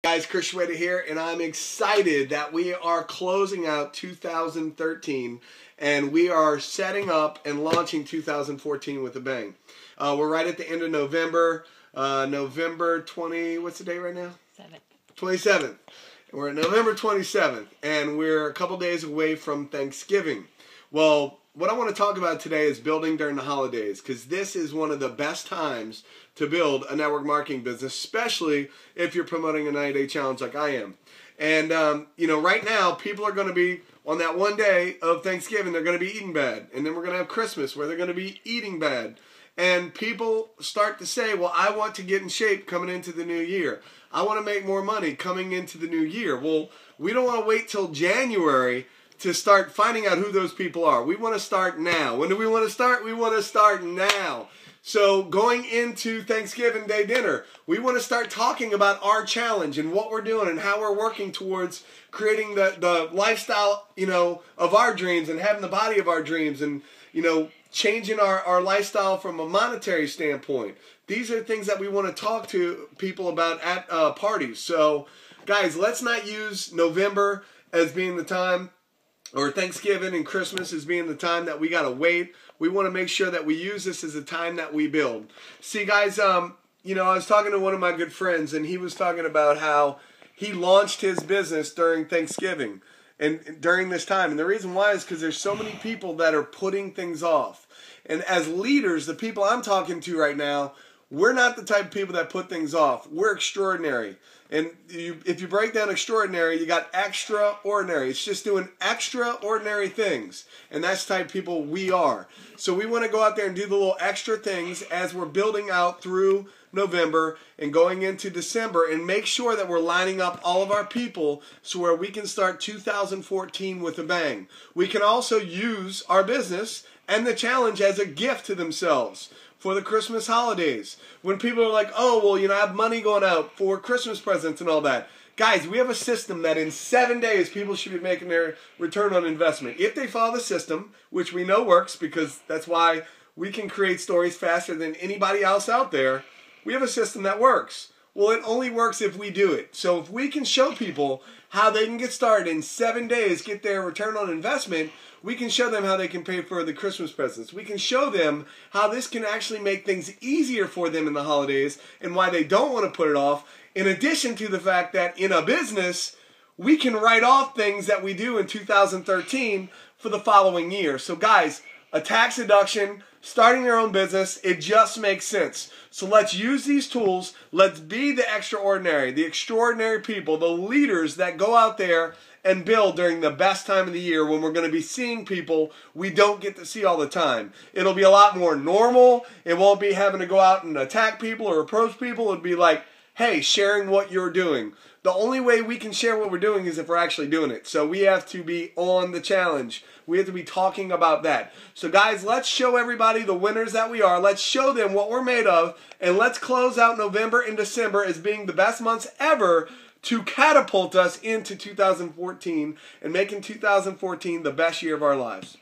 Guys, Chris Schweda here, and I'm excited that we are closing out 2013 and we are setting up and launching 2014 with a bang. We're right at the end of November, November 20, what's the date right now? 27th. We're at November 27th, and we're a couple days away from Thanksgiving. Well, what I want to talk about today is building during the holidays, because this is one of the best times to build a network marketing business, especially if you're promoting a 90-day challenge like I am. And, right now, people are going to be, on that one day of Thanksgiving, they're going to be eating bad. And then we're going to have Christmas where they're going to be eating bad. And people start to say, well, I want to get in shape coming into the new year. I want to make more money coming into the new year. Well, we don't want to wait till January to start finding out who those people are. We want to start now. When do we want to start? We want to start now. So going into Thanksgiving Day dinner, we want to start talking about our challenge and what we're doing and how we're working towards creating the lifestyle, of our dreams and having the body of our dreams and, changing our lifestyle from a monetary standpoint. These are things that we want to talk to people about at parties. So, guys, let's not use November as being the time, or Thanksgiving and Christmas as being the time that we got to wait. We want to make sure that we use this as a time that we build. See, guys, I was talking to one of my good friends, and he was talking about how he launched his business during Thanksgiving and during this time. And the reason why is because there's so many people that are putting things off. And as leaders, the people I'm talking to right now, we're not the type of people that put things off. We're extraordinary. And if you break down extraordinary, you got extraordinary. It's just doing extraordinary things. And that's the type of people we are. So we want to go out there and do the little extra things as we're building out through November and going into December, and make sure that we're lining up all of our people so where we can start 2014 with a bang. We can also use our business and the challenge as a gift to themselves for the Christmas holidays. When people are like, oh, well, I have money going out for Christmas presents and all that. Guys, we have a system that in 7 days people should be making their return on investment. If they follow the system, which we know works because that's why we can create stories faster than anybody else out there, we have a system that works. Well, it only works if we do it. So if we can show people how they can get started in 7 days, get their return on investment, we can show them how they can pay for the Christmas presents. We can show them how this can actually make things easier for them in the holidays and why they don't want to put it off. In addition to the fact that in a business, we can write off things that we do in 2013 for the following year. So guys, a tax deduction, starting your own business, it just makes sense. So let's use these tools. Let's be the extraordinary people, the leaders that go out there and build during the best time of the year when we're going to be seeing people we don't get to see all the time. It'll be a lot more normal. It won't be having to go out and attack people or approach people. It'll be like, hey, sharing what you're doing. The only way we can share what we're doing is if we're actually doing it. So we have to be on the challenge. We have to be talking about that. So guys, let's show everybody the winners that we are. Let's show them what we're made of. And let's close out November and December as being the best months ever to catapult us into 2014 and making 2014 the best year of our lives.